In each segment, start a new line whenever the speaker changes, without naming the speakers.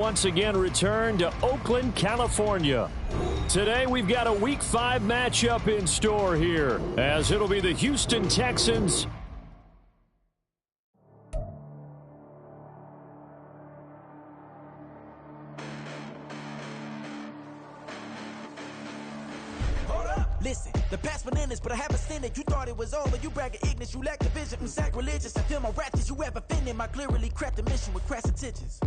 Once again return to Oakland, California. Today we've got a Week 5 matchup in store here, as it'll be the Houston Texans
Listen, the past bananas, but I haven't seen it. You thought it was over, you bragging ignorance, you lack the vision. I'm sacrilegious, I feel my ratchets, you ever offended my clearly crafted mission with crass intentions.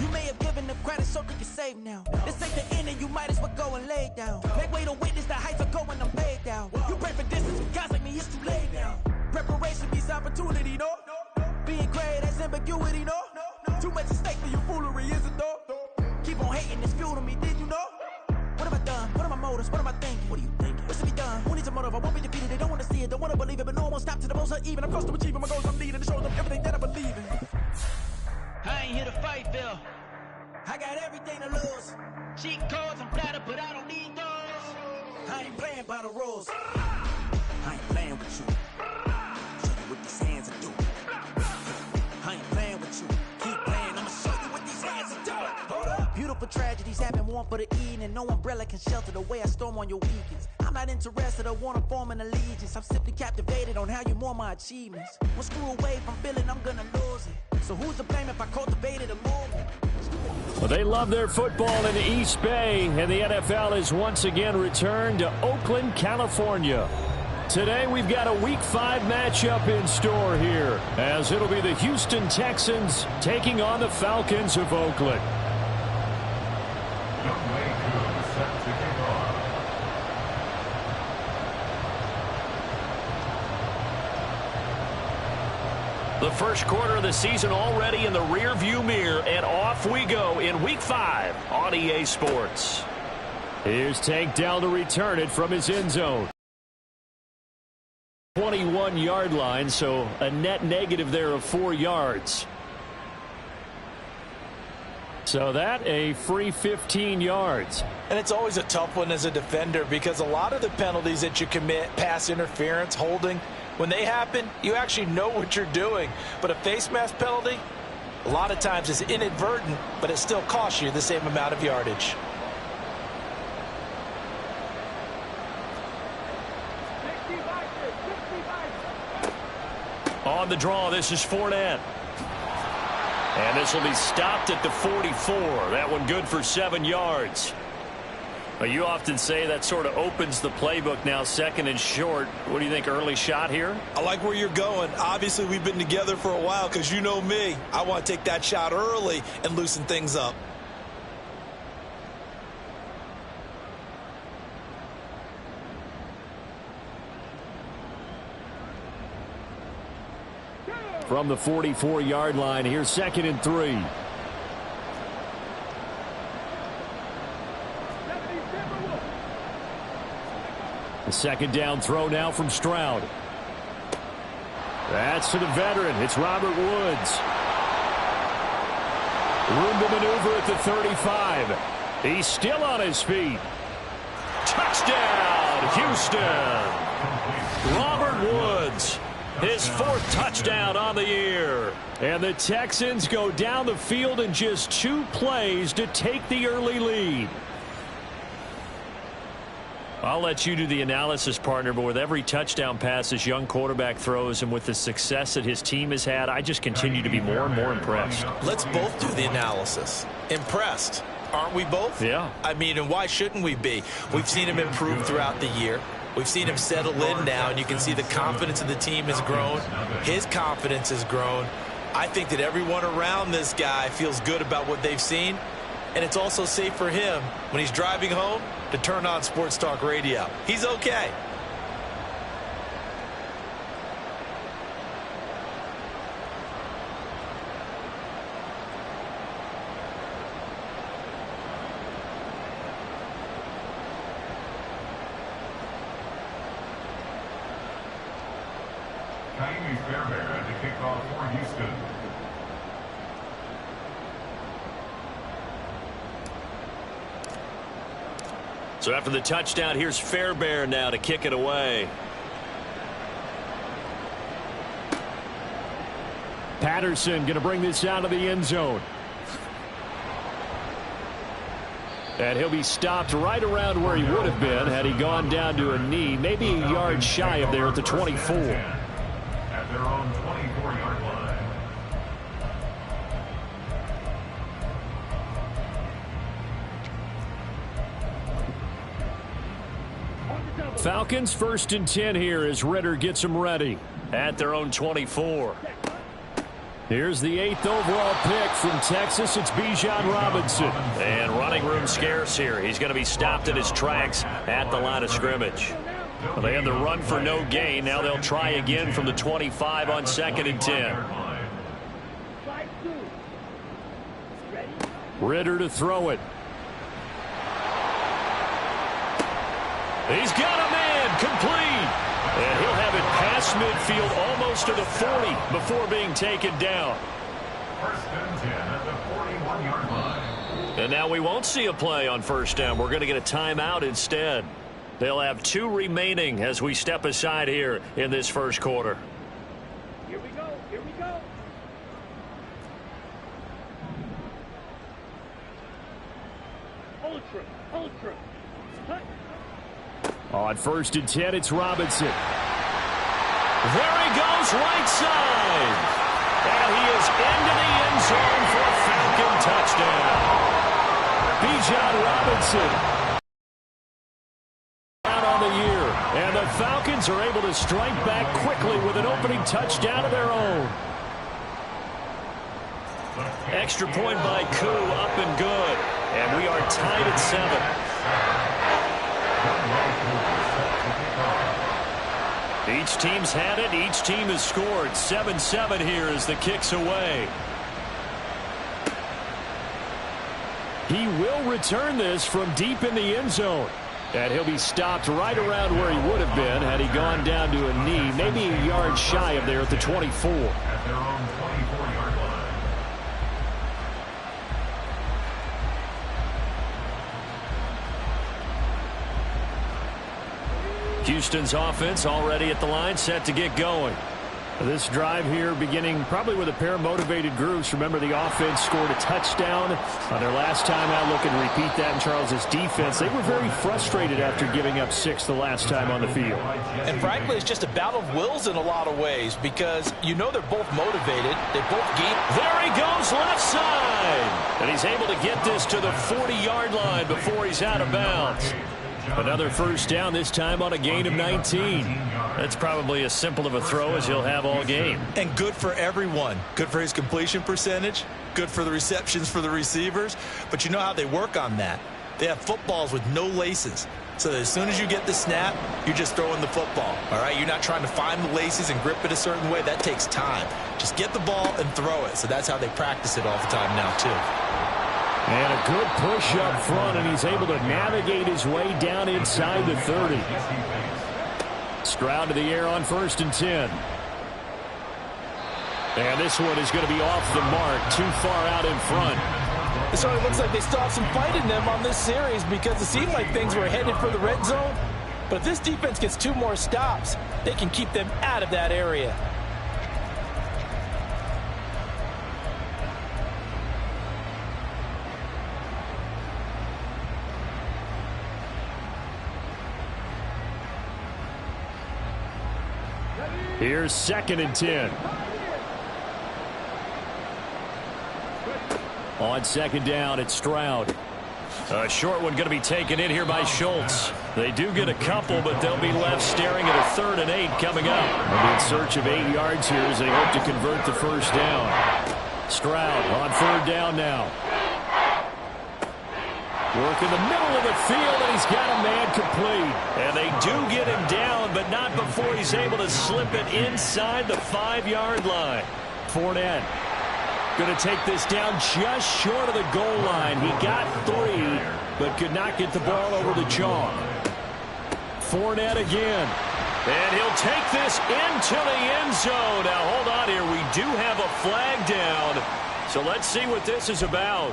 You may have given them credit so they can save now. This ain't the end and you might as well go and lay down. Make way to witness the heights are going, I'm laid down. You pray for distance with guys like me, it's too late now. Preparation beats opportunity, no? Being great, that's ambiguity, no? Too much at stake for your foolery, is it though? Keep on hating, it's fuel to me, did you know? What have I done? What are my motives? What am I thinking? What are you thinking? What's to be done? Who needs a motive? I won't be defeated. They don't want to see it. Don't want to believe it. But no one will stop to the most uneven. I'm close to achieving my goals. I'm leading to show them everything that I believe in.
I ain't here to fight, Bill.
I got everything to lose.
Cheat codes and platter, but I don't need those.
I ain't playing by the rules. I ain't playing with you. Show you what these hands are doing. I ain't playing with you. Keep playing. I'ma show you what these hands are doing. Hold up. Beautiful tragedies happen, one for the evening. No umbrella can shelter the way I storm on your weekends. I'm not interested, I want to form an allegiance. I'm simply captivated on how you more my achievements. One screw away from feeling I'm gonna lose it. So who's to blame if I cultivated a movement?
Well, they love their football in the East Bay, and the NFL has once again returned to Oakland, California. Today we've got a Week 5 matchup in store here, as it'll be the Houston Texans taking on the Falcons of Oakland. The first quarter of the season already in the rearview mirror, and off we go in Week 5 on EA Sports. Here's Tank Dell to return it from his end zone. 21-yard line, so a net negative there of 4 yards. So that a free 15 yards.
And it's always a tough one as a defender because a lot of the penalties that you commit, pass interference, holding, when they happen, you actually know what you're doing. But a face mask penalty, a lot of times is inadvertent, but it still costs you the same amount of yardage.
On the draw, this is Fournette. And this will be stopped at the 44. That one good for 7 yards. But you often say that sort of opens the playbook now, second and short. What do you think, early shot here?
I like where you're going. Obviously, we've been together for a while because you know me. I want to take that shot early and loosen things up.
From the 44-yard line, here's 2nd and 3. The second down throw now from Stroud. That's to the veteran. It's Robert Woods. Room to maneuver at the 35. He's still on his feet. Touchdown, Houston. Robert Woods. His 4th touchdown on the year. And the Texans go down the field in just 2 plays to take the early lead. I'll let you do the analysis, partner, but with every touchdown pass this young quarterback throws and with the success that his team has had, I just continue to be more and more impressed.
Let's both do the analysis. Impressed. Aren't we both?
Yeah.
I mean, and why shouldn't we be? We've seen him improve throughout the year. We've seen him settle in now, and you can see the confidence of the team has grown. His confidence has grown. I think that everyone around this guy feels good about what they've seen, and it's also safe for him when he's driving home to turn on Sports Talk Radio. He's okay.
Fairbairn to kick off for Houston.
So after the touchdown, here's Fairbairn now to kick it away. Patterson going to bring this out of the end zone. And he'll be stopped right around where he would have been had he gone down to a knee, maybe a yard shy of there at the 24.
At their own 24-yard line.
Falcons 1st and 10 here as Ritter gets them ready at their own 24. Here's the 8th overall pick from Texas. It's Bijan Robinson. And running room scarce here. He's going to be stopped in his tracks at the line of scrimmage. Well, they had the run for no gain. Now they'll try again from the 25 on 2nd and 10. Ritter to throw it. He's got a man complete. And he'll have it past midfield almost to the 40 before being taken down.
1st and 10 at the 41-yard line.
And now we won't see a play on 1st down. We're going to get a timeout instead. They'll have 2 remaining as we step aside here in this 1st quarter.
Here we go. Here we go. Ultra. Cut.
On 1st and 10, it's Robinson. There he goes, right side. And he is into the end zone for a Falcon touchdown. Bijan Robinson out on the year. And the Falcons are able to strike back quickly with an opening touchdown of their own. Extra point by Koo, up and good. And we are tied at 7. Each team's had it. Each team has scored. 7-7 here as the kick's away. He will return this from deep in the end zone. And he'll be stopped right around where he would have been had he gone down to a knee, maybe a yard shy of there at the 24.
At their own 24-yard line.
Houston's offense already at the line, set to get going. This drive here beginning probably with a pair of motivated groups. Remember, the offense scored a touchdown on their last time out. Looking to repeat that in Charles's defense. They were very frustrated after giving up 6 the last time on the field.
And frankly, it's just a battle of wills in a lot of ways because you know they're both motivated. They're both geek.
There he goes, left side. And he's able to get this to the 40-yard line before he's out of bounds. Another 1st down, this time on a gain of 19. That's probably as simple of a throw as he'll have all game.
And good for everyone. Good for his completion percentage. Good for the receptions for the receivers. But you know how they work on that. They have footballs with no laces. So that as soon as you get the snap, you're just throwing the football. All right, you're not trying to find the laces and grip it a certain way. That takes time. Just get the ball and throw it. So that's how they practice it all the time now, too.
And a good push up front, and he's able to navigate his way down inside the 30. Stroud to the air on 1st and 10. And this one is going to be off the mark, too far out in front.
This already looks like they still have some fight in them on this series because it seemed like things were headed for the red zone. But if this defense gets 2 more stops, they can keep them out of that area.
Here's 2nd and 10. On 2nd down, it's Stroud. A short one going to be taken in here by Schultz. They do get a couple, but they'll be left staring at a 3rd and 8 coming up. They'll be in search of 8 yards here as they hope to convert the 1st down. Stroud on 3rd down now. Work in the middle of the field, and he's got a man complete. And they do get him down, but not before he's able to slip it inside the 5-yard line. Fournette going to take this down just short of the goal line. He got 3, but could not get the ball over the chalk. Fournette again. And he'll take this into the end zone. Now, hold on here. We do have a flag down. So let's see what this is about.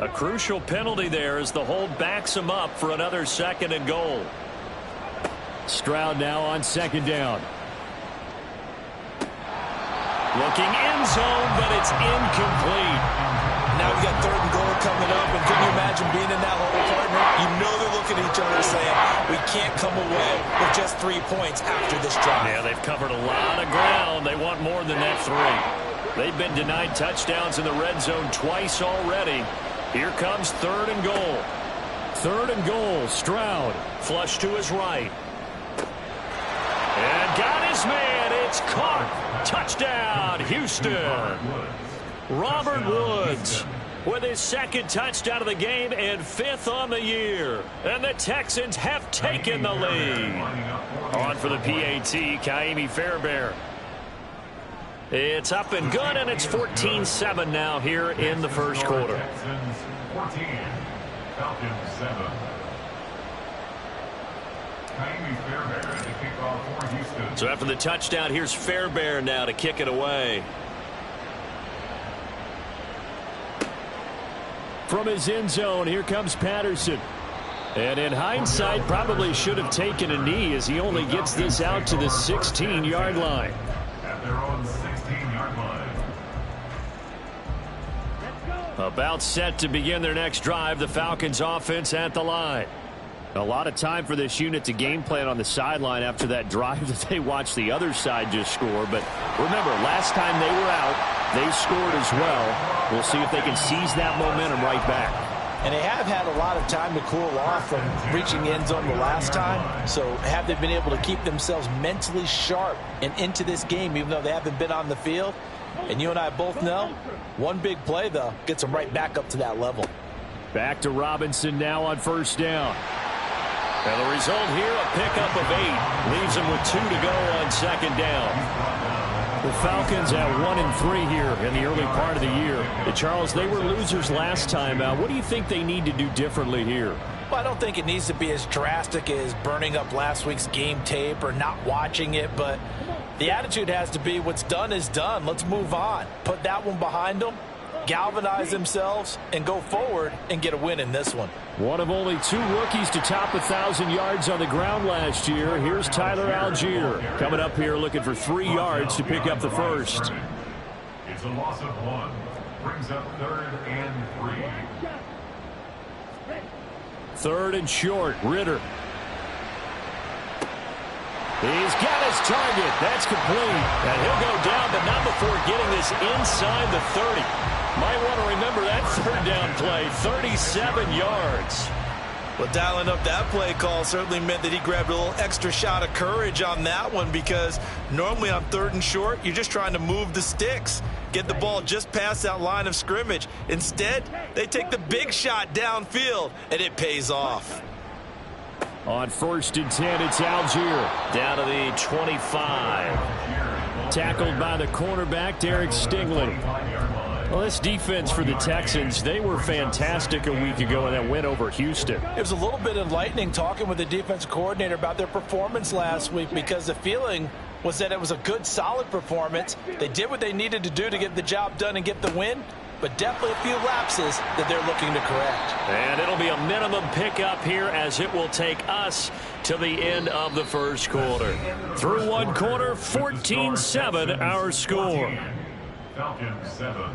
A crucial penalty there as the hold backs him up for another 2nd and goal. Stroud now on 2nd down. Looking end zone, but it's incomplete.
Now we got 3rd and goal coming up, and can you imagine being in that hole, partner? You know they're looking at each other saying, we can't come away with just 3 points after this drive.
Yeah, they've covered a lot of ground. They want more than that 3. They've been denied touchdowns in the red zone twice already. Here comes 3rd and goal. 3rd and goal, Stroud. Flush to his right. And got his man. It's caught. Touchdown, Houston. Robert Woods with his 2nd touchdown of the game and 5th on the year. And the Texans have taken the lead. On for the PAT, Kaimi Fairbairn. It's up and good, and it's 14-7 now here in the first quarter.
Texans 14, Falcons 7. Kaimi Fairbairn to kick off for Houston.
So after the touchdown, here's Fairbairn now to kick it away. From his end zone, here comes Patterson. And in hindsight, probably should have taken a knee as he only gets this out to the 16-yard line.
At their own 16-yard line.
About set to begin their next drive, the Falcons offense at the line. A lot of time for this unit to game plan on the sideline after that drive that they watched the other side just score. But remember, last time they were out, they scored as well. We'll see if they can seize that momentum right back.
And they have had a lot of time to cool off from reaching the end zone the last time. So have they been able to keep themselves mentally sharp and into this game, even though they haven't been on the field? And you and I both know, one big play, though, gets them right back up to that level.
Back to Robinson now on 1st down. And the result here, a pickup of 8. Leaves them with 2 to go on 2nd down. The Falcons at 1-3 here in the early part of the year. And Charles, they were losers last time out. What do you think they need to do differently here?
Well, I don't think it needs to be as drastic as burning up last week's game tape or not watching it, but the attitude has to be what's done is done. Let's move on. Put that one behind them, galvanize themselves, and go forward and get a win in this one.
One of only 2 rookies to top 1,000 yards on the ground last year. Here's Tyler Algier coming up here looking for 3 yards to pick up the first.
It's a loss of 1. Brings up 3rd and 3.
3rd and short, Ritter. He's got his target. That's complete. And he'll go down, but not before getting this inside the 30. Might want to remember that 3rd down play, 37 yards.
Well, dialing up that play call certainly meant that he grabbed a little extra shot of courage on that one, because normally on 3rd and short, you're just trying to move the sticks, get the ball just past that line of scrimmage. Instead, they take the big shot downfield, and it pays off.
On 1st and 10, it's Algier down to the 25. Tackled by the cornerback, Derek Stingley. Well, this defense for the Texans, they were fantastic a week ago in that win over Houston.
It was a little bit enlightening talking with the defense coordinator about their performance last week, because the feeling was that it was a good, solid performance. They did what they needed to do to get the job done and get the win, but definitely a few lapses that they're looking to correct.
And it'll be a minimum pickup here as it will take us to the end of the first quarter. Through one quarter, 14-7 our score.
Falcons 7.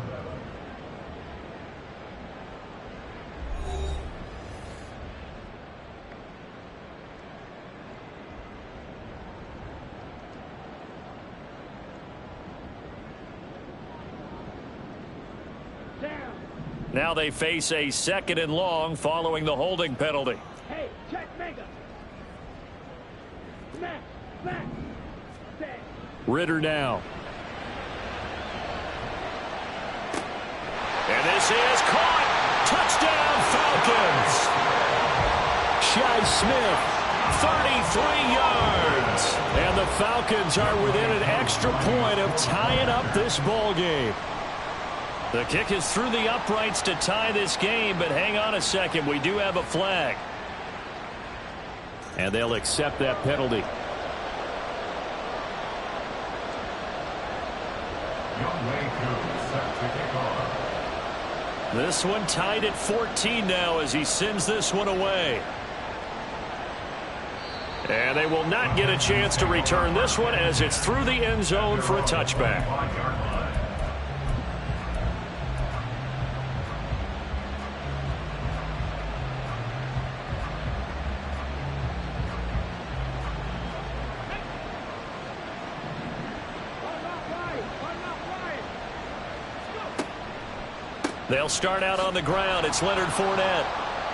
Now they face a 2nd and long following the holding penalty.
Hey, check mega. Smack, smack.
Ritter now. And this is caught. Touchdown Falcons. Shi Smith, 33 yards. And the Falcons are within an extra point of tying up this ball game. The kick is through the uprights to tie this game, but hang on a second. We do have a flag. And they'll accept that penalty. This one tied at 14 now as he sends this one away. And they will not get a chance to return this one as it's through the end zone for a touchback. They'll start out on the ground. It's Leonard Fournette.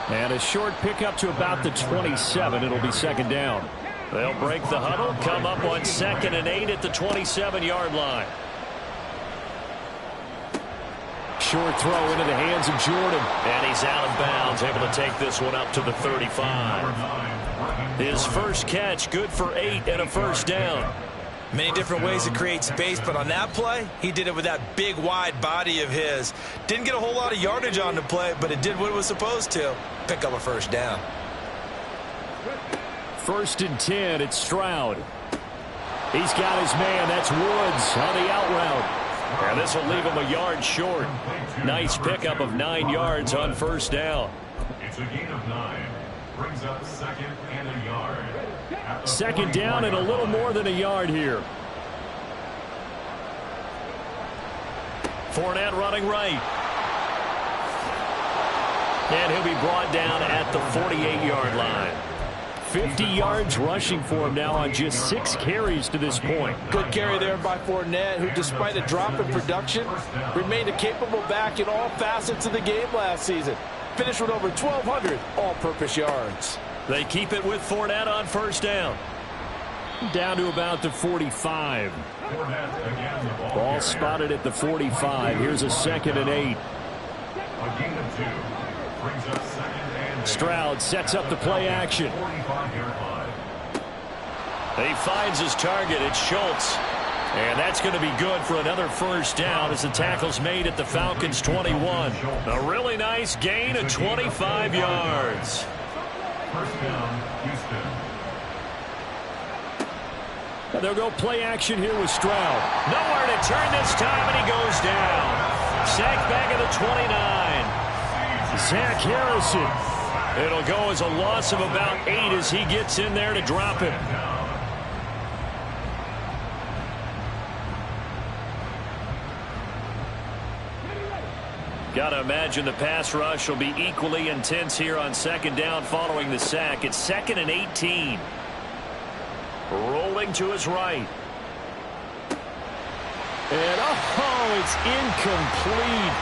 And a short pickup to about the 27. It'll be second down. They'll break the huddle, come up on 2nd and 8 at the 27-yard line. Short throw into the hands of Jordan. And he's out of bounds, able to take this one up to the 35. His first catch, good for 8 and a first down.
Many different ways to create space, but on that play, he did it with that big, wide body of his. Didn't get a whole lot of yardage on the play, but it did what it was supposed to. Pick up a first down.
1st and 10, it's Stroud. He's got his man. That's Woods on the out route. And this will leave him a yard short. Nice pickup of 9 yards on first down.
It's a gain of 9. Brings up 2nd and a yard.
Second down and a little more than a yard here. Fournette running right. And he'll be brought down at the 48-yard line. 50 yards rushing for him now on just 6 carries to this point.
Good carry there by Fournette, who despite a drop in production, remained a capable back in all facets of the game last season. Finished with over 1,200 all-purpose yards.
They keep it with Fournette on first down. Down to about the 45. Ball spotted at the 45. Here's a 2nd and 8. Stroud sets up the play action. He finds his target. It's Schultz. And that's going to be good for another first down as the tackle's made at the Falcons' 21. A really nice gain of 25 yards.
First down, Houston.
They'll go play action here with Stroud. Nowhere to turn this time, and he goes down. Sacked back at the 29. Zach Harrison. It'll go as a loss of about 8 as he gets in there to drop him. Got to imagine the pass rush will be equally intense here on second down following the sack. It's 2nd and 18. Rolling to his right. And, it's incomplete.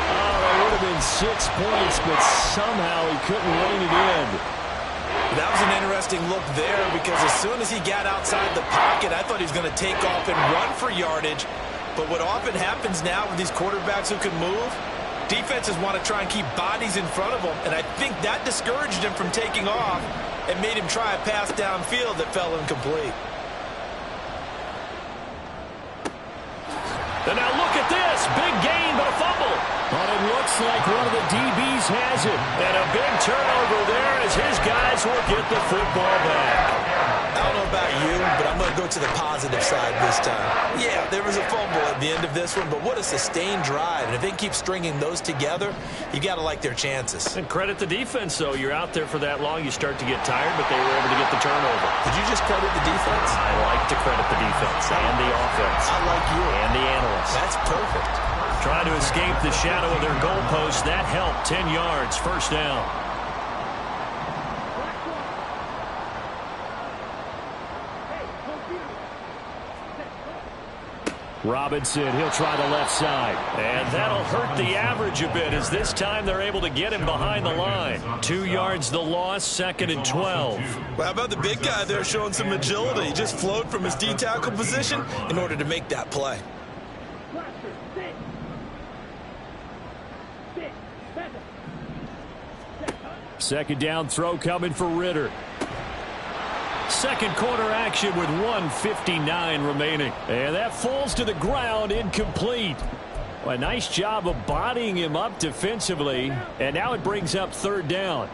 Oh, that would have been 6 points, but somehow he couldn't rein it in.
That was an interesting look there because as soon as he got outside the pocket, I thought he was going to take off and run for yardage. But what often happens now with these quarterbacks who can move, defenses want to try and keep bodies in front of them, and I think that discouraged him from taking off and made him try a pass downfield that fell incomplete.
And now look at this. Big gain, but a fumble. But it looks like one of the DBs has it. And a big turnover there as his guys will get the football back.
I don't know about you, but I'm going to go to the positive side this time. Yeah, there was a fumble at the end of this one, but what a sustained drive. And if they keep stringing those together, you got to like their chances.
And credit the defense, though. You're out there for that long, you start to get tired, but they were able to get the turnover.
Did you just credit the defense?
I like to credit the defense and the offense.
I like you.
And the analysts.
That's perfect.
Trying to escape the shadow of their goalpost. That helped. 10 yards, first down. Robinson, he'll try the left side. And that'll hurt the average a bit as this time they're able to get him behind the line. 2 yards the loss, 2nd and 12.
Well, how about the big guy there showing some agility? He just flowed from his D-tackle position in order to make that play.
Second down throw coming for Ritter. Second quarter action with 1:59 remaining. And that falls to the ground, incomplete. Well, a nice job of bodying him up defensively. And now it brings up third down.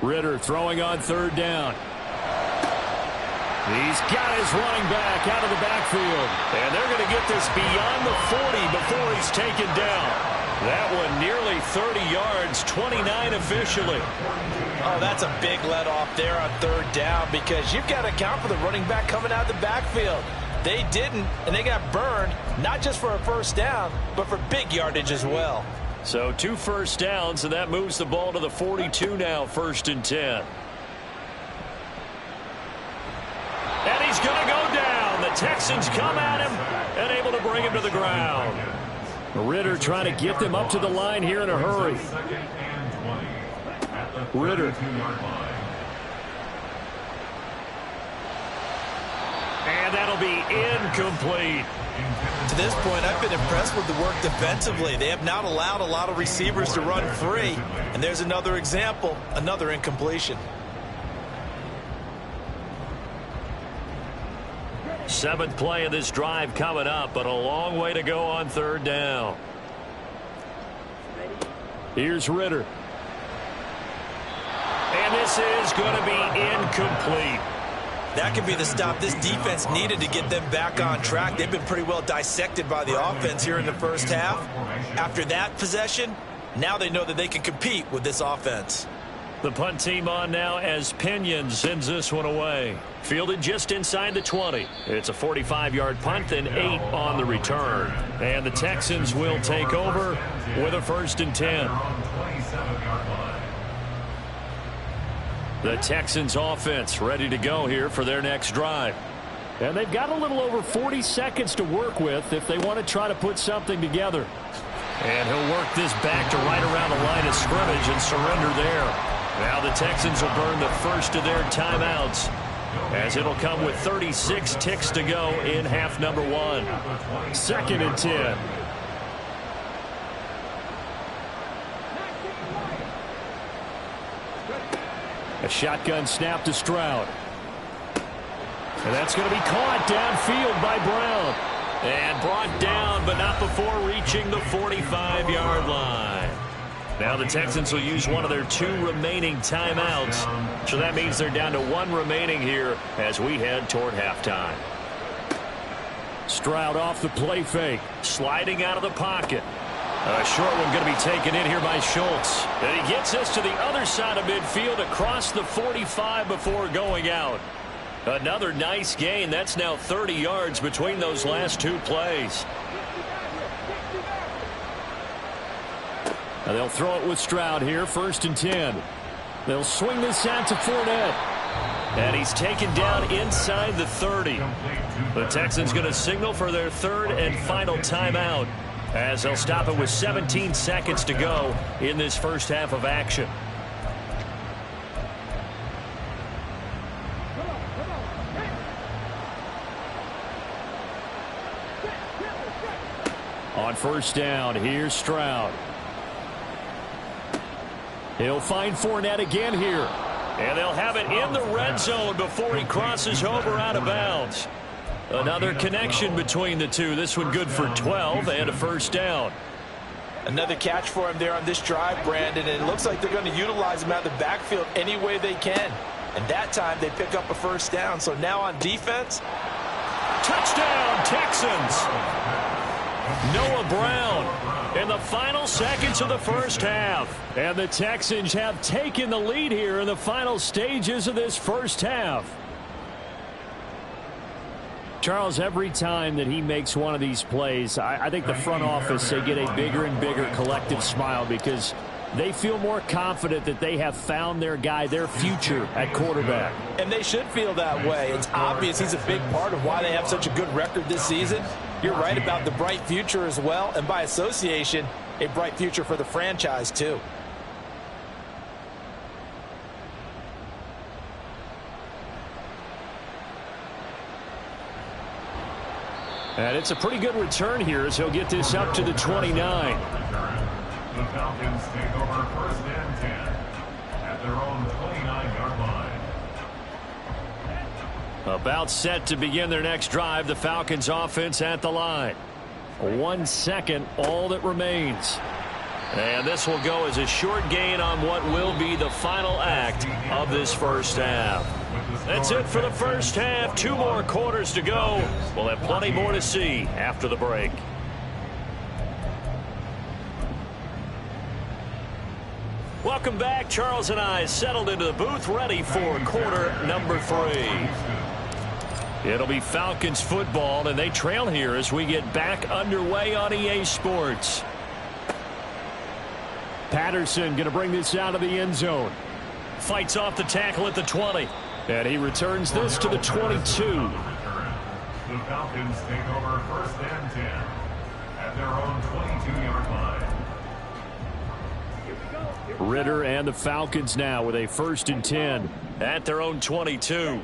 Ritter throwing on third down. He's got his running back out of the backfield. And they're going to get this beyond the 40 before he's taken down. That one nearly 30 yards, 29 officially.
Oh, that's a big let off there on third down because you've got to account for the running back coming out of the backfield. They didn't, and they got burned, not just for a first down, but for big yardage as well.
So 2 first downs, and that moves the ball to the 42 now, 1st and 10. And he's going to go down. The Texans come at him and able to bring him to the ground. Ritter trying to get them up to the line here in a hurry. Ritter. And that'll be incomplete.
To this point, I've been impressed with the work defensively. They have not allowed a lot of receivers to run free. And there's another example, another incompletion.
7th play of this drive coming up, but a long way to go on third down. Here's Ritter. And this is going to be incomplete.
That could be the stop this defense needed to get them back on track. They've been pretty well dissected by the offense here in the first half. After that possession, now they know that they can compete with this offense.
The punt team on now as Pinion sends this one away. Fielded just inside the 20. It's a 45-yard punt and 8 on the return. And the Texans will take over with a 1st and 10. The Texans offense ready to go here for their next drive. And they've got a little over 40 seconds to work with if they want to try to put something together. And he'll work this back to right around the line of scrimmage and surrender there. Now the Texans will burn the first of their timeouts as it'll come with 36 ticks to go in half number 1. 2nd and 10. A shotgun snap to Stroud. And that's going to be caught downfield by Brown. And brought down, but not before reaching the 45-yard line. Now the Texans will use one of their 2 remaining timeouts. So that means they're down to 1 remaining here as we head toward halftime. Stroud off the play fake. Sliding out of the pocket. A short one going to be taken in here by Schultz. And he gets us to the other side of midfield across the 45 before going out. Another nice gain. That's now 30 yards between those last 2 plays. Now they'll throw it with Stroud here, 1st and 10. They'll swing this out to Fournette. And he's taken down inside the 30. The Texans going to signal for their 3rd and final timeout as they'll stop it with 17 seconds to go in this first half of action. On 1st down, here's Stroud. He'll find Fournette again here. And they'll have it in the red zone before he crosses over out of bounds. Another connection between the two. This one good for 12 and a 1st down.
Another catch for him there on this drive, Brandon. And it looks like they're going to utilize him out of the backfield any way they can. And that time they pick up a 1st down. So now on defense.
Touchdown, Texans. Noah Brown in the final seconds of the first half. And the Texans have taken the lead here in the final stages of this first half. Charles, every time that he makes one of these plays, I think the front office, they get a bigger and bigger collective smile because they feel more confident that they have found their guy, their future at quarterback.
And they should feel that way. It's obvious he's a big part of why they have such a good record this season. You're right about the bright future as well, and by association, a bright future for the franchise too.
And it's a pretty good return here as he'll get this up to the 29.
The Falcons take over 1st and 10 at their own 29-yard line.
About set to begin their next drive. The Falcons offense at the line. 1 second, all that remains. And this will go as a short gain on what will be the final act of this first half. That's it for the first half. 2 more quarters to go. We'll have plenty more to see after the break. Welcome back. Charles and I settled into the booth, ready for quarter number 3. It'll be Falcons football, and they trail here as we get back underway on EA Sports. Patterson going to bring this out of the end zone. Fights off the tackle at the 20. And he returns this to the 22.
The Falcons take over first and 10 at their own 22-yard line.
Ritter and the Falcons now with a first and 10 at their own 22.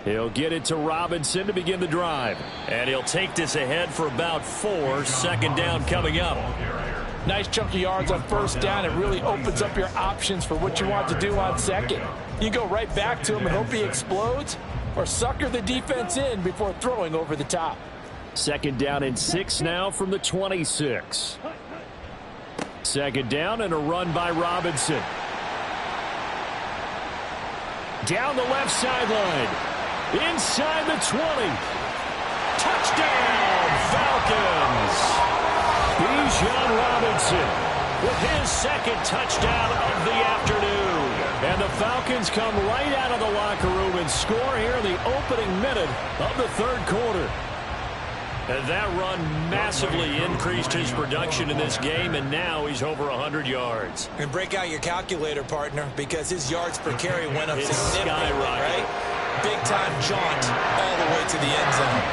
He'll get it to Robinson to begin the drive. And he'll take this ahead for about 4. Second down coming up.
Nice chunk of yards on first down. It really opens up your options for what you want to do on second. You go right back to him and hope he explodes, or sucker the defense in before throwing over the top.
Second down and 6 now from the 26. Second down and a run by Robinson. Down the left sideline. Inside the 20. Touchdown, Falcons! Bijan Robinson with his second touchdown of the afternoon. And the Falcons come right out of the locker room and score here in the opening minute of the third quarter. And that run massively increased his production in this game, and now he's over 100 yards.
And break out your calculator, partner, because his yards per carry went up
It's
significantly, right? Big-time jaunt all the way to the end zone.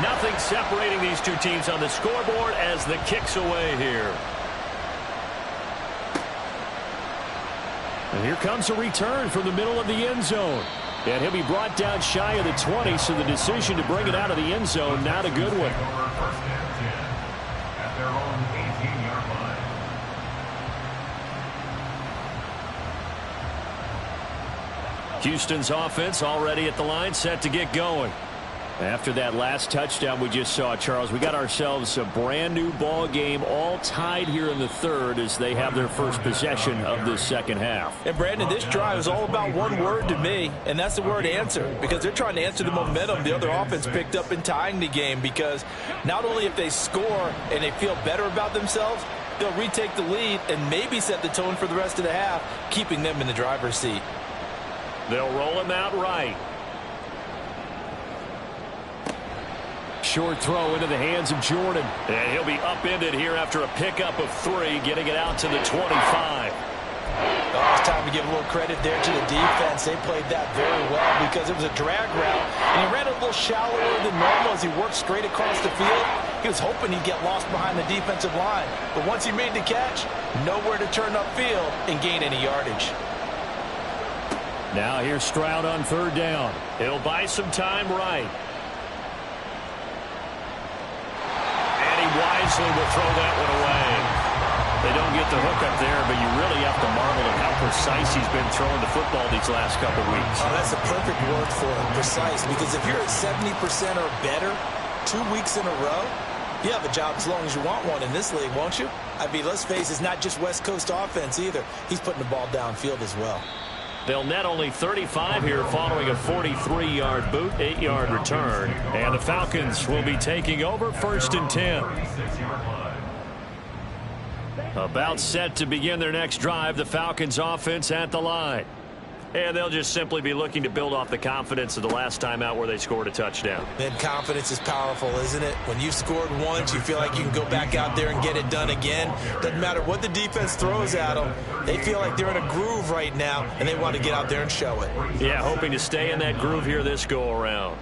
Nothing separating these two teams on the scoreboard as the kick's away here. And here comes a return from the middle of the end zone. And he'll be brought down shy of the 20, so the decision to bring it out of the end zone, not a good one.
First and 10 at their own 18-yard line.
Houston's offense already at the line, set to get going. After that last touchdown we just saw, Charles, we got ourselves a brand new ball game, all tied here in the third as they have their first possession of this second half.
And Brandon, this drive is all about one word to me, and that's the word answer, because they're trying to answer the momentum the other offense picked up in tying the game, because not only if they score and they feel better about themselves, they'll retake the lead and maybe set the tone for the rest of the half, keeping them in the driver's seat.
They'll roll him out right. Short throw into the hands of Jordan. And he'll be upended here after a pickup of 3, getting it out to the 25.
Oh, it's time to give a little credit there to the defense. They played that very well because it was a drag route, and he ran a little shallower than normal as he worked straight across the field. He was hoping he'd get lost behind the defensive line. But once he made the catch, nowhere to turn upfield and gain any yardage.
Now here's Stroud on third down. He'll buy some time right. Wisely will throw that one away. They don't get the hook up there, but you really have to marvel at how precise he's been throwing the football these last couple weeks.
Oh, that's a perfect word for it, precise, because if you're at 70% or better 2 weeks in a row, you have a job as long as you want one in this league, won't you? I mean, let's face it, it's not just West Coast offense either. He's putting the ball downfield as well.
They'll net only 35 here following a 43-yard boot, 8-yard return. And the Falcons will be taking over first and 10. About set to begin their next drive, the Falcons offense at the line. And they'll just simply be looking to build off the confidence of the last time out where they scored a touchdown.
Then confidence is powerful, isn't it? When you scored once, you feel like you can go back out there and get it done again. Doesn't matter what the defense throws at them. They feel like they're in a groove right now, and they want to get out there and show it.
Yeah, hoping to stay in that groove here this go-around.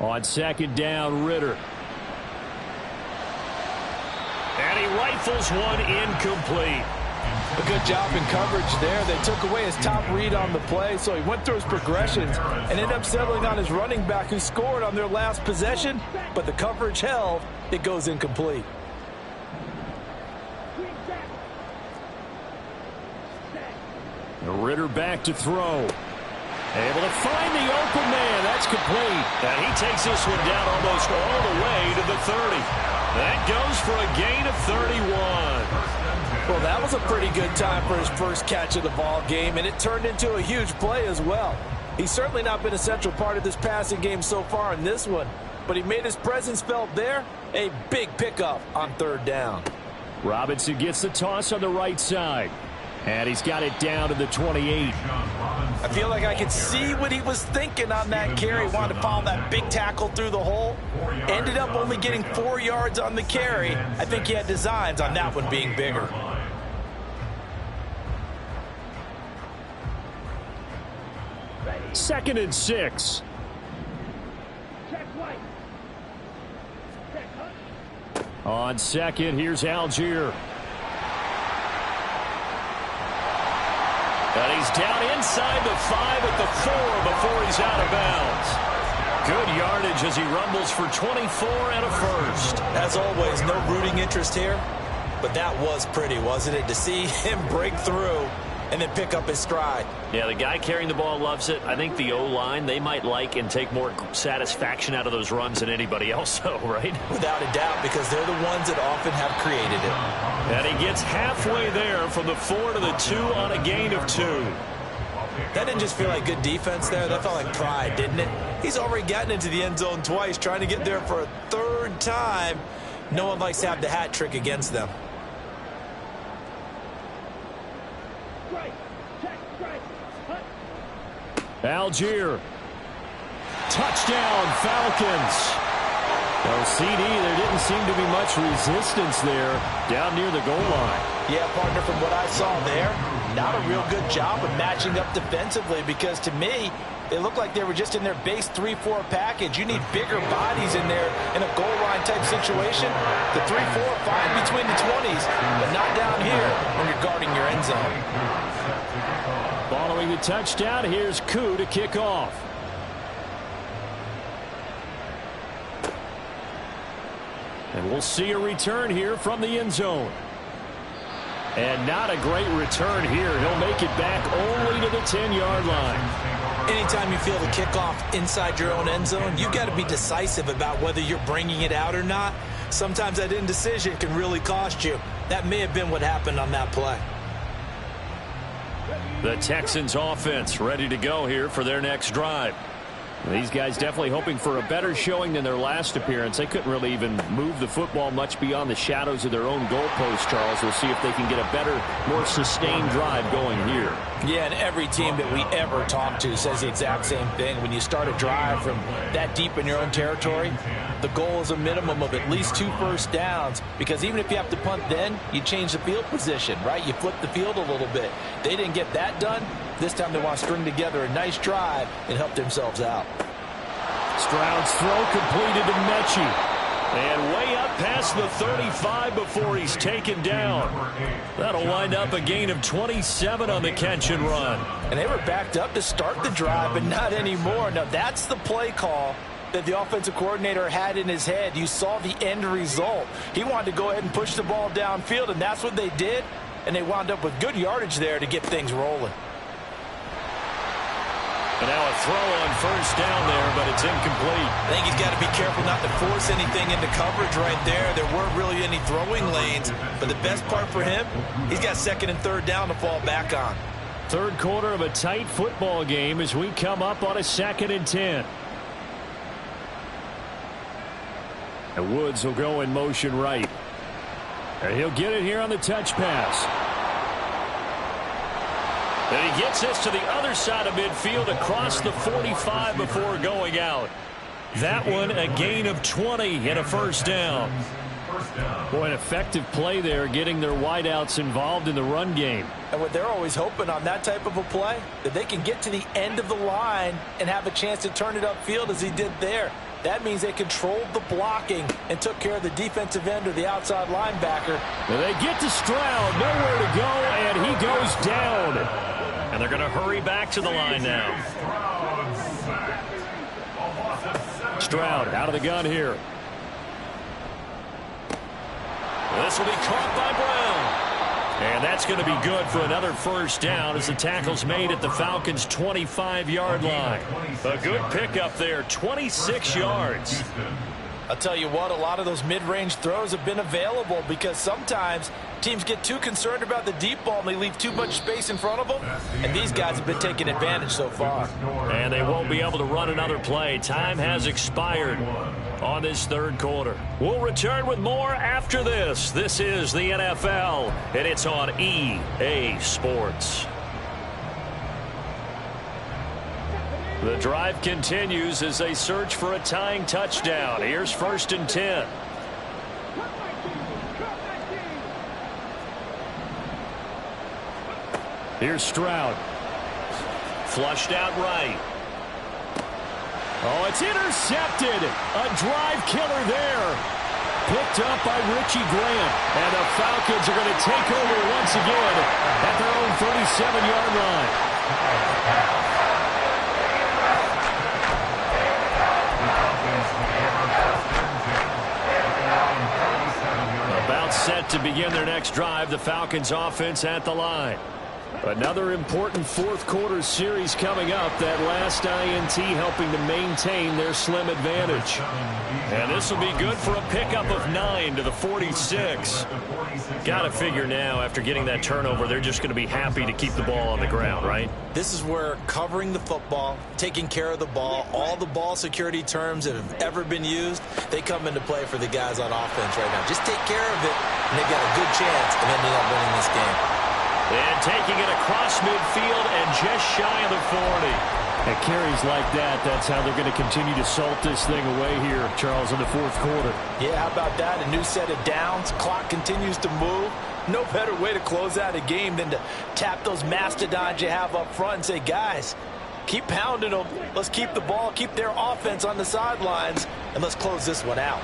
On second down, Ritter. And he rifles one incomplete.
A good job in coverage there. They took away his top read on the play, so he went through his progressions and ended up settling on his running back who scored on their last possession, but the coverage held. It goes incomplete.
Ritter back to throw. Able to find the open man. That's complete. And he takes this one down almost all the way to the 30. That goes for a gain of 31.
Well, that was a pretty good time for his first catch of the ball game, and it turned into a huge play as well. He's certainly not been a central part of this passing game so far in this one, but he made his presence felt there. A big pickup on third down.
Robinson gets the toss on the right side. And he's got it down to the 28.
I feel like I could see what he was thinking on that carry. Wanted to follow that big tackle through the hole. Ended up only getting 4 yards on the carry. I think he had designs on that one being bigger.
Second and 6. On second, here's Algier. And he's down inside the 5 at the 4 before he's out of bounds. Good yardage as he rumbles for 24 and a first.
As always, no rooting interest here, but that was pretty, wasn't it? To see him break through and then pick up his stride.
Yeah, the guy carrying the ball loves it. I think the O-line, they might like and take more satisfaction out of those runs than anybody else, though, right?
Without a doubt, because they're the ones that often have created it.
And he gets halfway there from the 4 to the 2 on a gain of 2.
That didn't just feel like good defense there. That felt like pride, didn't it? He's already gotten into the end zone twice, trying to get there for a third time. No one likes to have the hat trick against them.
Algier. Touchdown, Falcons. No CD, there didn't seem to be much resistance there down near the goal line.
Yeah, partner, from what I saw there, not a real good job of matching up defensively because to me, they look like they were just in their base 3-4 package. You need bigger bodies in there in a goal line type situation. The 3-4, fine between the 20s, but not down here when you're guarding your end zone.
Following the touchdown, here's Koo to kick off. And we'll see a return here from the end zone. And not a great return here. He'll make it back only to the 10-yard line.
Anytime you feel the kickoff inside your own end zone, you've got to be decisive about whether you're bringing it out or not. Sometimes that indecision can really cost you. That may have been what happened on that play.
The Texans offense ready to go here for their next drive. These guys definitely hoping for a better showing than their last appearance. They couldn't really even move the football much beyond the shadows of their own goalpost, Charles. We'll see if they can get a better, more sustained drive going here.
Yeah, and every team that we ever talk to says the exact same thing. When you start a drive from that deep in your own territory, the goal is a minimum of at least 2 first downs, because even if you have to punt then, you change the field position, right? You flip the field a little bit. They didn't get that done. This time they want to string together a nice drive and help themselves out.
Stroud's throw completed to Mechie. And way up past the 35 before he's taken down. That'll wind up a gain of 27 on the catch and run.
And they were backed up to start the drive, but not anymore. Now that's the play call that the offensive coordinator had in his head. You saw the end result. He wanted to go ahead and push the ball downfield, and that's what they did. And they wound up with good yardage there to get things rolling.
And now a throw on first down there, but it's incomplete.
I think he's got to be careful not to force anything into coverage right there. There weren't really any throwing lanes, but the best part for him, he's got second and third down to fall back on.
Third quarter of a tight football game as we come up on a 2nd and 10. And Woods will go in motion right. And he'll get it here on the touch pass. And he gets this to the other side of midfield across the 45 before going out. That one a gain of 20 and a first down. Boy, an effective play there, getting their wideouts involved in the run game.
And what they're always hoping on that type of a play, that they can get to the end of the line and have a chance to turn it upfield as he did there. That means they controlled the blocking and took care of the defensive end or the outside linebacker.
And they get to Stroud, nowhere to go, and he goes down.
And they're going to hurry back to the line now.
Stroud out of the gun here. This will be caught by Brown. And that's going to be good for another first down as the tackle's made at the Falcons' 25-yard line. A good pickup there, 26 yards.
I'll tell you what, a lot of those mid-range throws have been available because sometimes teams get too concerned about the deep ball and they leave too much space in front of them. And these guys have been taking advantage so far.
And they won't be able to run another play. Time has expired on this third quarter. We'll return with more after this. This is the NFL, and it's on EA Sports. The drive continues as they search for a tying touchdown. Here's 1st and 10. Here's Stroud. Flushed out right. Oh, it's intercepted. A drive killer there. Picked up by Richie Grant. And the Falcons are going to take over once again at their own 37-yard line. About set to begin their next drive, the Falcons offense at the line. Another important fourth quarter series coming up. That last INT helping to maintain their slim advantage. And this will be good for a pickup of 9 to the 46. Got to figure now after getting that turnover, they're just going to be happy to keep the ball on the ground, right?
This is where covering the football, taking care of the ball, all the ball security terms that have ever been used, they come into play for the guys on offense right now. Just take care of it, and they've got a good chance of ending up winning this game.
And taking it across midfield and just shy of the 40. And carries like that, that's how they're going to continue to salt this thing away here, Charles, in the fourth quarter.
Yeah, how about that? A new set of downs. Clock continues to move. No better way to close out a game than to tap those mastodons you have up front and say, guys, keep pounding them. Let's keep the ball, keep their offense on the sidelines, and let's close this one out.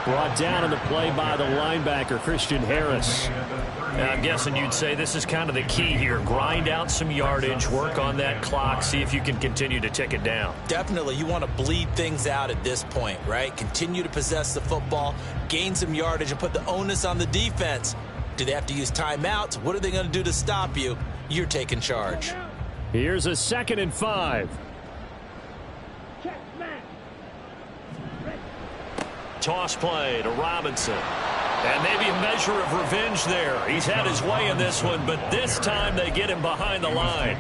Brought down on the play by the linebacker, Christian Harris. Now, I'm guessing you'd say this is kind of the key here. Grind out some yardage, work on that clock, see if you can continue to tick it down.
Definitely. You want to bleed things out at this point, right? Continue to possess the football, gain some yardage, and put the onus on the defense. Do they have to use timeouts? What are they going to do to stop you? You're taking charge.
Here's a 2nd and 5. Toss play to Robinson. And maybe a measure of revenge there. He's had his way in this one, but this time they get him behind the line.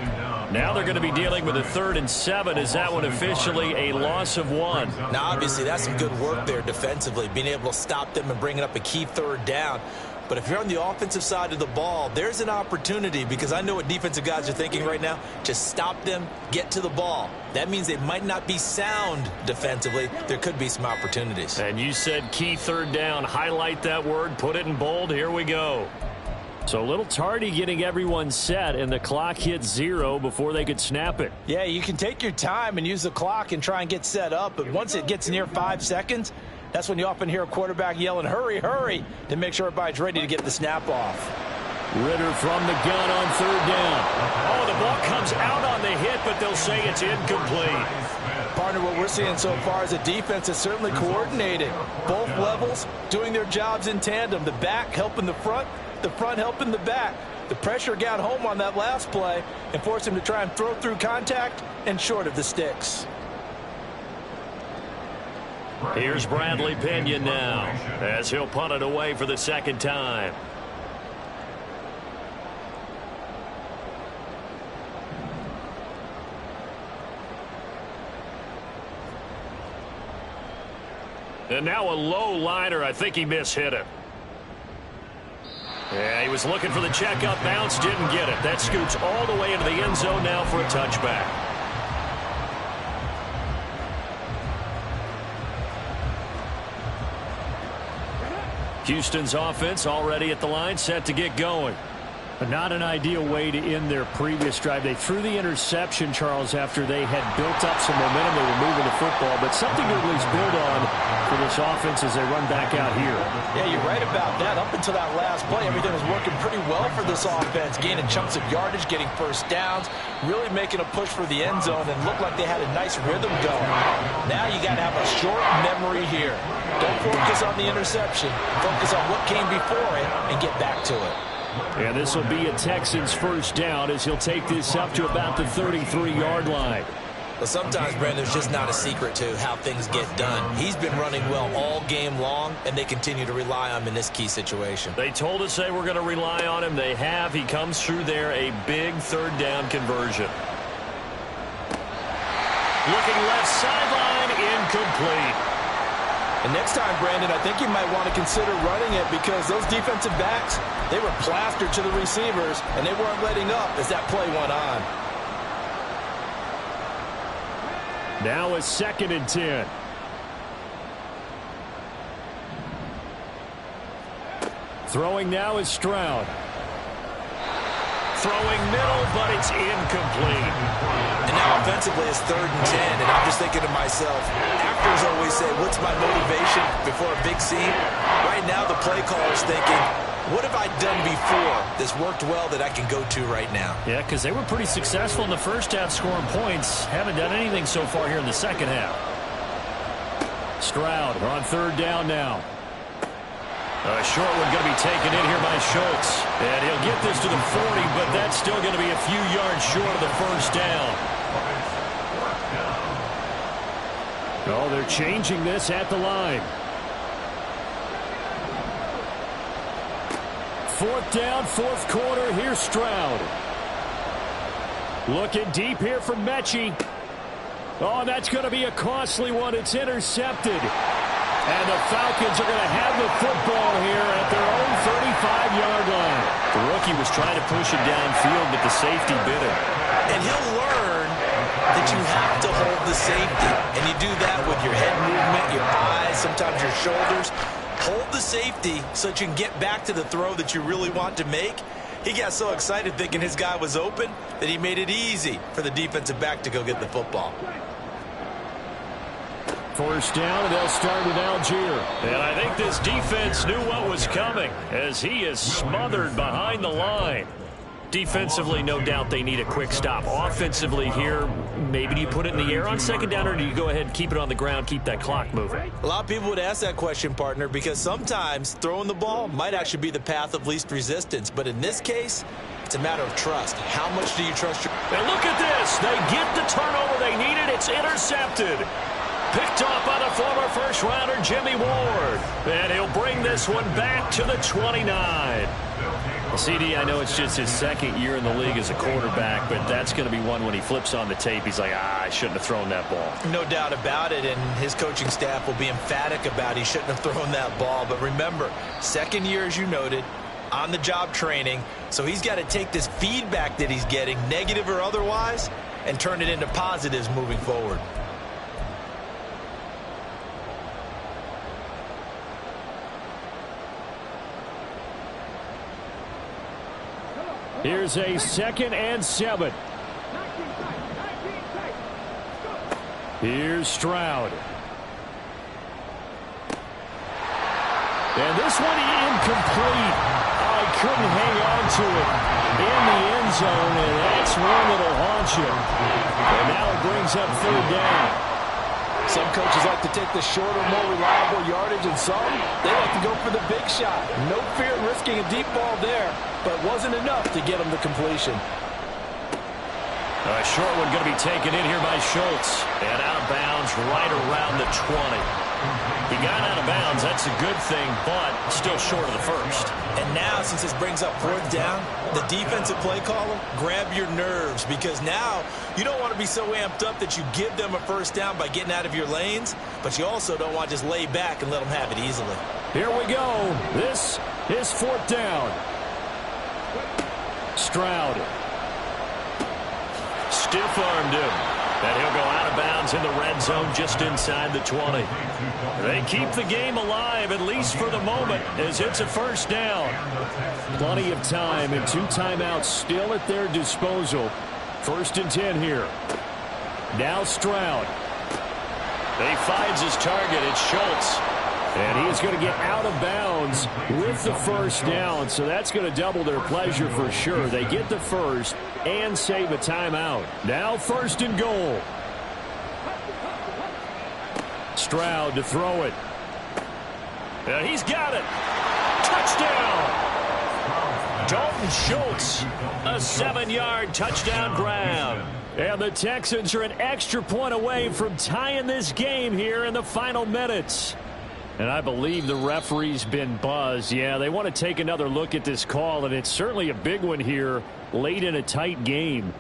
Now they're going to be dealing with a 3rd and 7. Is that one officially a loss of 1?
Now, obviously, that's some good work there defensively, being able to stop them and bringing up a key 3rd down. But if you're on the offensive side of the ball, there's an opportunity, because I know what defensive guys are thinking right now. Just stop them, get to the ball. That means they might not be sound defensively. There could be some opportunities.
And you said key 3rd down. Highlight that word, put it in bold. Here we go. So a little tardy getting everyone set, and the clock hit 0 before they could snap it.
Yeah, you can take your time and use the clock and try and get set up, but once it gets near 5 seconds, that's when you often hear a quarterback yelling, hurry, hurry, to make sure everybody's ready to get the snap off.
Ritter from the gun on 3rd down. Oh, the ball comes out on the hit, but they'll say it's incomplete.
Partner, what we're seeing so far is a defense that's certainly coordinated. Both levels doing their jobs in tandem. The back helping the front helping the back. The pressure got home on that last play and forced him to try and throw through contact and short of the sticks.
Here's Bradley Pinion now as he'll punt it away for the 2nd time. And now a low liner. I think he mishit it. Yeah, he was looking for the checkup bounce, didn't get it. That scoots all the way into the end zone now for a touchback. Houston's offense already at the line, set to get going. Not an ideal way to end their previous drive. They threw the interception, Charles, after they had built up some momentum. They were moving the football, but something to at least build on for this offense as they run back out here.
Yeah, you're right about that. Up until that last play, everything was working pretty well for this offense, gaining chunks of yardage, getting first downs, really making a push for the end zone, and looked like they had a nice rhythm going. Now you got to have a short memory here. Don't focus on the interception. Focus on what came before it and get back to it.
And this will be a Texans first down as he'll take this up to about the 33-yard line.
Well, sometimes, Brandon, there's just not a secret to how things get done. He's been running well all game long, and they continue to rely on him in this key situation.
They told us they were going to rely on him. They have. He comes through there, a big third down conversion. Looking left sideline, incomplete.
And next time, Brandon, I think you might want to consider running it because those defensive backs, they were plastered to the receivers, and they weren't letting up as that play went on.
Now a 2nd and 10. Throwing now is Stroud.
Throwing middle, but it's incomplete.
And now offensively it's 3rd and 10, and I'm just thinking to myself, actors always say, what's my motivation before a big scene? Right now the play caller's thinking, what have I done before that's worked well that I can go to right now?
Yeah, because they were pretty successful in the first half scoring points. Haven't done anything so far here in the second half. Stroud on 3rd down now. A short one going to be taken in here by Schultz. And he'll get this to the 40, but that's still going to be a few yards short of the first down. Oh, they're changing this at the line. 4th down, 4th quarter. Here's Stroud. Looking deep here from Mechie. Oh, that's going to be a costly one. It's intercepted. And the Falcons are going to have the football here at their own 35-yard line. The rookie was trying to push it downfield, but the safety bit him.
And he'll learn that you have to hold the safety. And you do that with your head movement, your eyes, sometimes your shoulders. Hold the safety so that you can get back to the throw that you really want to make. He got so excited thinking his guy was open that he made it easy for the defensive back to go get the football.
First down, and they'll start with Algier.
And I think this defense knew what was coming as he is smothered behind the line. Defensively, no doubt they need a quick stop. Offensively here, maybe do you put it in the air on 2nd down, or do you go ahead and keep it on the ground, keep that clock moving?
A lot of people would ask that question, partner, because sometimes throwing the ball might actually be the path of least resistance. But in this case, it's a matter of trust. How much do you trust your...
And look at this. They get the turnover they needed. It's intercepted. Picked off by the former first-rounder Jimmy Ward. And he'll bring this one back to the 29.
CD, I know it's just his 2nd year in the league as a quarterback, but that's going to be one when he flips on the tape. He's like, I shouldn't have thrown that ball.
No doubt about it, and his coaching staff will be emphatic about he shouldn't have thrown that ball. But remember, 2nd year, as you noted, on-the-job training, so he's got to take this feedback that he's getting, negative or otherwise, and turn it into positives moving forward.
Here's a 2nd and 7. Here's Stroud. And this one incomplete. I couldn't hang on to it in the end zone, and that's one that'll haunt you. And now it brings up 3rd down.
Some coaches like to take the shorter, more reliable yardage, and some, they like to go for the big shot. No fear in risking a deep ball there, but wasn't enough to get them the completion.
A short one going to be taken in here by Schultz. And out of bounds right around the 20. He got out of bounds. That's a good thing, but still short of the first.
And now, since this brings up 4th down, the defensive play caller, grab your nerves, because now you don't want to be so amped up that you give them a first down by getting out of your lanes, but you also don't want to just lay back and let them have it easily.
Here we go. This is 4th down. Stroud. Stiff-armed him.
And he'll go out of bounds in the red zone just inside the 20. They keep the game alive, at least for the moment, as it's a first down.
Plenty of time and 2 timeouts still at their disposal. 1st and 10 here. Now Stroud. He finds his target. It's Schultz. And he is going to get out of bounds with the first down. So that's going to double their pleasure for sure. They get the first and save a timeout. Now 1st and goal. Stroud to throw it.
And he's got it. Touchdown. Dalton Schultz, a 7-yard touchdown grab.
And the Texans are an extra point away from tying this game here in the final minutes. And I believe the referee's been buzzed. Yeah, they want to take another look at this call, and it's certainly a big one here late in a tight game.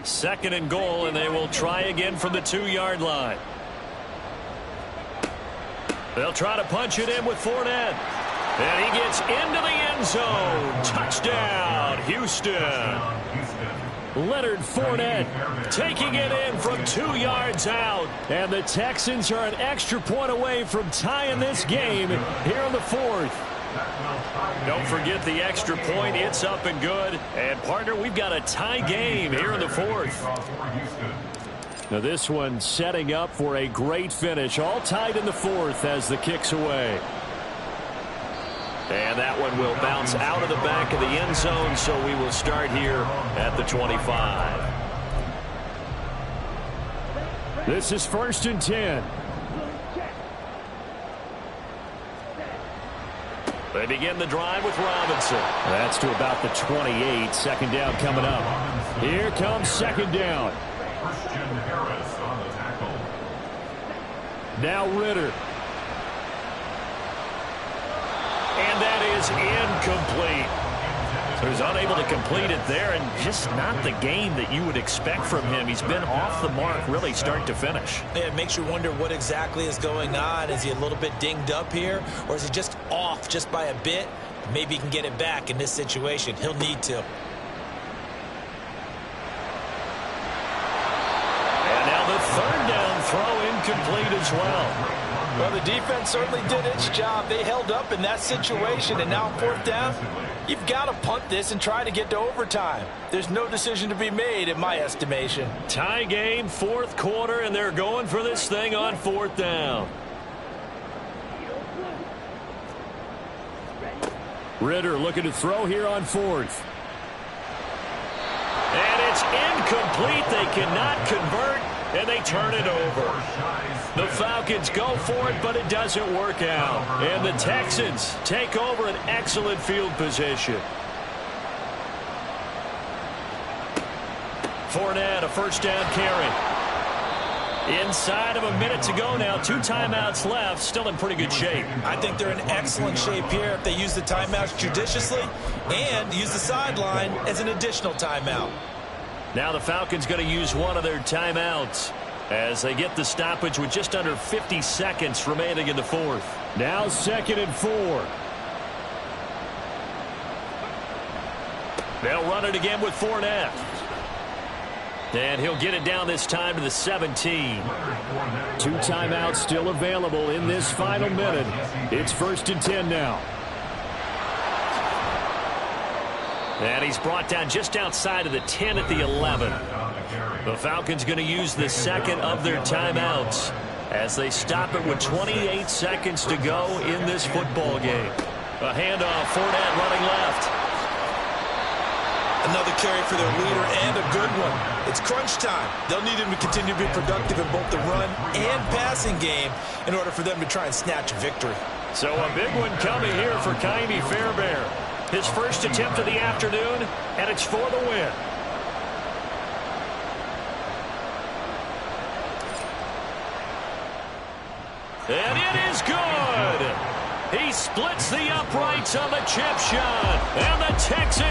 Second and goal, and they will try again from the 2-yard line. They'll try to punch it in with Fournette. And he gets into the end zone. Touchdown, Houston.
Leonard Fournette taking it in from 2 yards out. And the Texans are an extra point away from tying this game here in the 4th.
Don't forget the extra point. It's up and good. And, partner, we've got a tie game here in the 4th.
Now this one setting up for a great finish. All tied in the 4th as the kick's away.
And that one will bounce out of the back of the end zone, so we will start here at the 25.
This is 1st and 10.
They begin the drive with Robinson.
That's to about the 28. 2nd down coming up. Here comes 2nd down.
Christian Harris on the tackle.
Now Ritter.
And that is incomplete. So he's unable to complete it there, and just not the game that you would expect from him. He's been off the mark really start to finish.
Yeah, it makes you wonder what exactly is going on. Is he a little bit dinged up here, or is he just off just by a bit? Maybe he can get it back in this situation. He'll need to.
And now the 3rd down throw incomplete as well.
Well, the defense certainly did its job. They held up in that situation, and now 4th down, you've got to punt this and try to get to overtime. There's no decision to be made in my estimation.
Tie game, 4th quarter, and they're going for this thing on 4th down.
Ritter looking to throw here on 4th.
And it's incomplete. They cannot convert, and they turn it over. The Falcons go for it, but it doesn't work out. And the Texans take over an excellent field position. Fournette, a 1st down carry. Inside of a minute to go now. 2 timeouts left. Still in pretty good shape.
I think they're in excellent shape here if they use the timeouts judiciously and use the sideline as an additional timeout.
Now the Falcons going to use one of their timeouts as they get the stoppage with just under 50 seconds remaining in the 4th.
Now 2nd and 4.
They'll run it again with Fournette. And he'll get it down this time to the 17.
2 timeouts still available in this final minute. It's 1st and 10 now.
And he's brought down just outside of the 10 at the 11. The Falcons going to use the 2nd of their timeouts as they stop it with 28 seconds to go in this football game. A handoff, Fournette running left.
Another carry for their leader and a good one. It's crunch time. They'll need him to continue to be productive in both the run and passing game in order for them to try and snatch a victory.
So a big one coming here for Ka'imi Fairbairn. His first attempt of the afternoon, and it's for the win. And it is good. He splits the uprights on the chip shot. And the Texans